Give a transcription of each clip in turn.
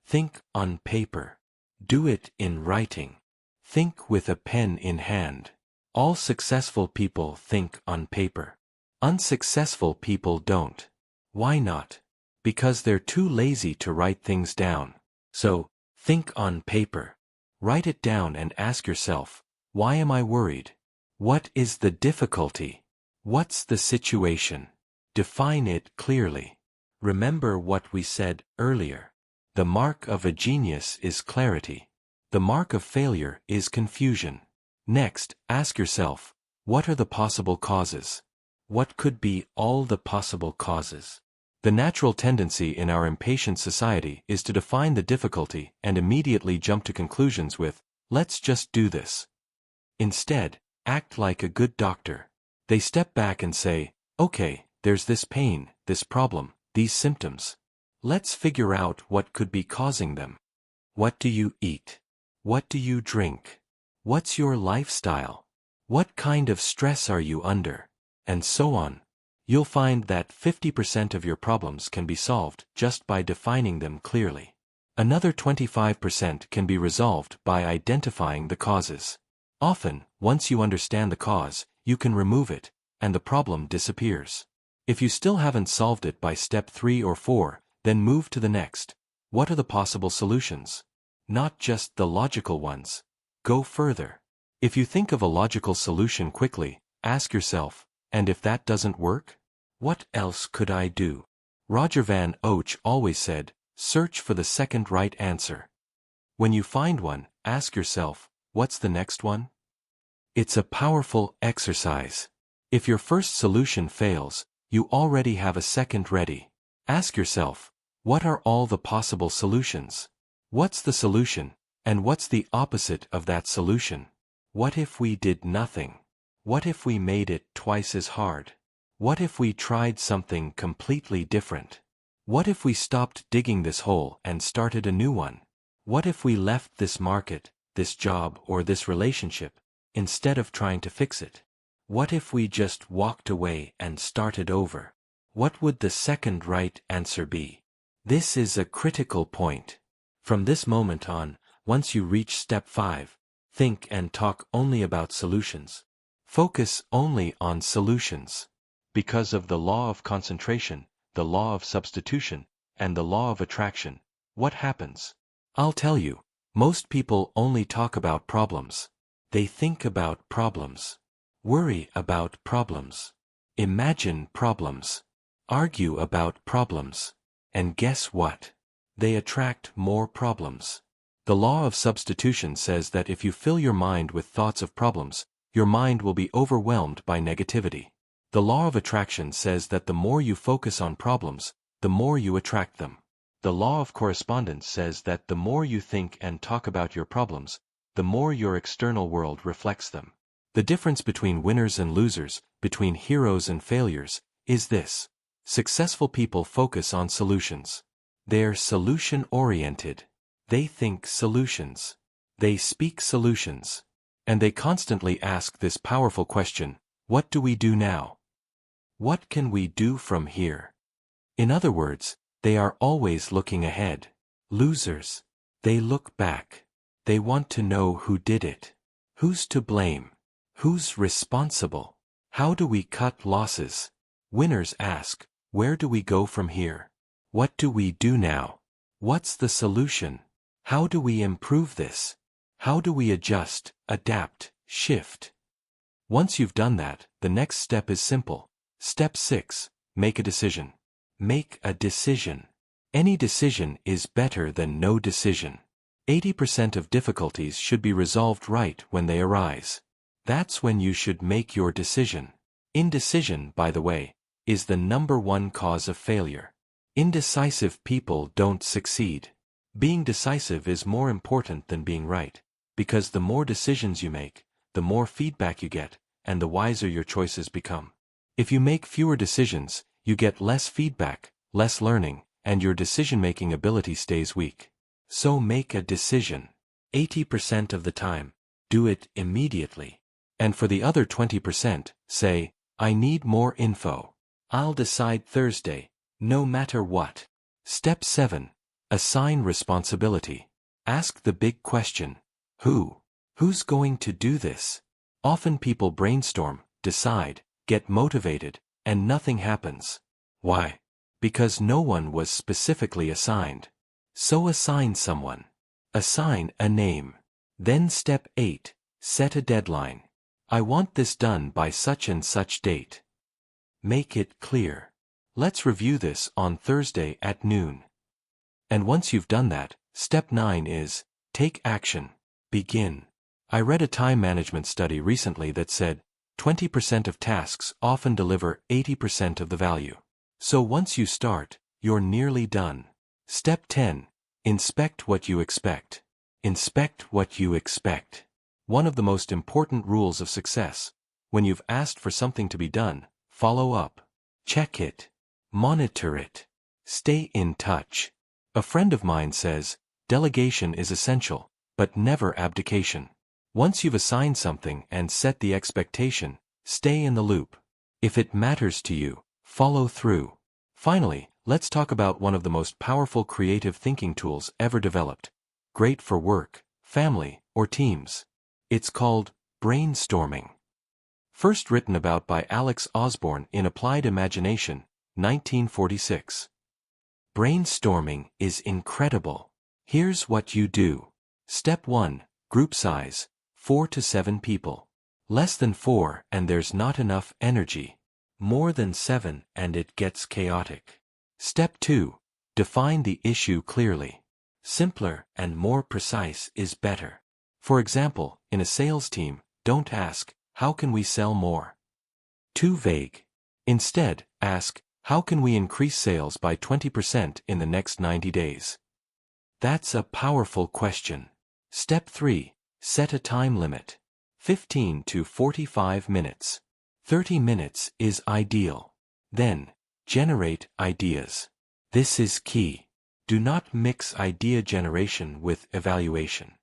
Think on paper. Do it in writing. Think with a pen in hand. All successful people think on paper. Unsuccessful people don't. Why not? Because they're too lazy to write things down. So, think on paper. Write it down and ask yourself, why am I worried? What is the difficulty? What's the situation? Define it clearly. Remember what we said earlier. The mark of a genius is clarity. The mark of failure is confusion. Next, ask yourself, what are the possible causes? What could be all the possible causes? The natural tendency in our impatient society is to define the difficulty and immediately jump to conclusions with, let's just do this. Instead, act like a good doctor. They step back and say, okay, there's this pain, this problem, these symptoms. Let's figure out what could be causing them. What do you eat? What do you drink? What's your lifestyle? What kind of stress are you under? And so on. You'll find that 50% of your problems can be solved just by defining them clearly. Another 25% can be resolved by identifying the causes. Often, once you understand the cause, you can remove it, and the problem disappears. If you still haven't solved it by step 3 or 4, then move to the next. What are the possible solutions? Not just the logical ones. Go further. If you think of a logical solution quickly, ask yourself, and if that doesn't work? What else could I do? Roger Van Oche always said, search for the second right answer. When you find one, ask yourself, what's the next one? It's a powerful exercise. If your first solution fails, you already have a second ready. Ask yourself, what are all the possible solutions? What's the solution, and what's the opposite of that solution? What if we did nothing? What if we made it twice as hard? What if we tried something completely different? What if we stopped digging this hole and started a new one? What if we left this market, this job, or this relationship, instead of trying to fix it? What if we just walked away and started over? What would the second right answer be? This is a critical point. From this moment on, once you reach step 5, think and talk only about solutions. Focus only on solutions. Because of the law of concentration, the law of substitution, and the law of attraction, what happens? I'll tell you, most people only talk about problems. They think about problems. Worry about problems. Imagine problems. Argue about problems. And guess what? They attract more problems. The law of substitution says that if you fill your mind with thoughts of problems, your mind will be overwhelmed by negativity. The law of attraction says that the more you focus on problems, the more you attract them. The law of correspondence says that the more you think and talk about your problems, the more your external world reflects them. The difference between winners and losers, between heroes and failures, is this. Successful people focus on solutions. They're solution-oriented. They think solutions. They speak solutions. And they constantly ask this powerful question, what do we do now? What can we do from here? In other words, they are always looking ahead. Losers. They look back. They want to know who did it. Who's to blame? Who's responsible? How do we cut losses? Winners ask, where do we go from here? What do we do now? What's the solution? How do we improve this? How do we adjust, adapt, shift? Once you've done that, the next step is simple. Step 6, make a decision. Make a decision. Any decision is better than no decision. 80% of difficulties should be resolved right when they arise. That's when you should make your decision. Indecision, by the way, is the #1 cause of failure. Indecisive people don't succeed. Being decisive is more important than being right, because the more decisions you make, the more feedback you get, and the wiser your choices become. If you make fewer decisions, you get less feedback, less learning, and your decision-making ability stays weak. So make a decision. 80% of the time, do it immediately. And for the other 20%, say, I need more info. I'll decide Thursday, no matter what. Step 7. Assign responsibility. Ask the big question. Who? Who's going to do this? Often people brainstorm, decide, get motivated, and nothing happens. Why? Because no one was specifically assigned. So assign someone. Assign a name. Then step 8, set a deadline. I want this done by such and such date. Make it clear. Let's review this on Thursday at noon. And once you've done that, step 9 is, take action. Begin. I read a time management study recently that said, 20% of tasks often deliver 80% of the value. So once you start, you're nearly done. Step 10. Inspect what you expect. Inspect what you expect. One of the most important rules of success. When you've asked for something to be done, follow up. Check it. Monitor it. Stay in touch. A friend of mine says, delegation is essential, but never abdication. Once you've assigned something and set the expectation, stay in the loop. If it matters to you, follow through. Finally, let's talk about one of the most powerful creative thinking tools ever developed. Great for work, family, or teams. It's called brainstorming. First written about by Alex Osborne in Applied Imagination, 1946. Brainstorming is incredible. Here's what you do. Step 1, group size, 4 to 7 people. Less than 4 and there's not enough energy. More than 7 and it gets chaotic. Step 2, define the issue clearly. Simpler and more precise is better. For example, in a sales team, don't ask, how can we sell more? Too vague. Instead, ask, how can we increase sales by 20% in the next 90 days? That's a powerful question. Step 3, set a time limit. 15 to 45 minutes. 30 minutes is ideal. Then, generate ideas. This is key. Do not mix idea generation with evaluation.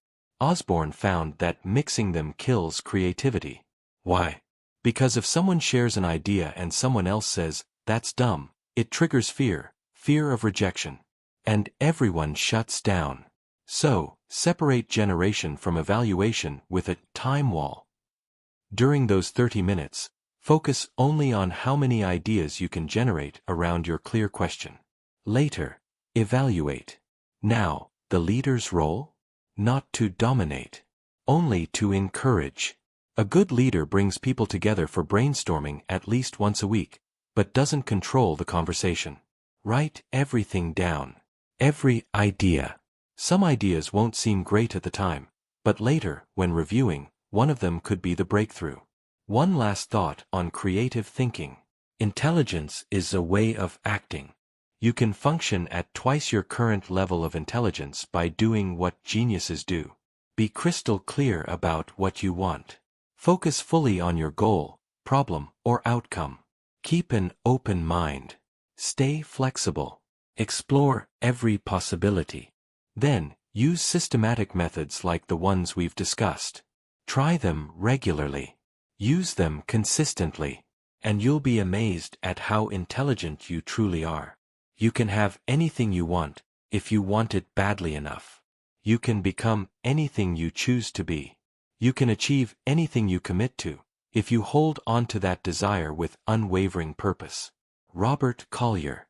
Osborne found that mixing them kills creativity. Why? Because if someone shares an idea and someone else says, that's dumb, it triggers fear of rejection. And everyone shuts down. So, separate generation from evaluation with a time wall. During those 30 minutes, focus only on how many ideas you can generate around your clear question. Later, evaluate. Now, the leader's role? Not to dominate. Only to encourage. A good leader brings people together for brainstorming at least once a week, but doesn't control the conversation. Write everything down. Every idea. Some ideas won't seem great at the time, but later, when reviewing, one of them could be the breakthrough. One last thought on creative thinking. Intelligence is a way of acting. You can function at twice your current level of intelligence by doing what geniuses do. Be crystal clear about what you want. Focus fully on your goal, problem, or outcome. Keep an open mind. Stay flexible. Explore every possibility. Then, use systematic methods like the ones we've discussed. Try them regularly. Use them consistently. And you'll be amazed at how intelligent you truly are. You can have anything you want, if you want it badly enough. You can become anything you choose to be. You can achieve anything you commit to, if you hold on to that desire with unwavering purpose. Robert Collier.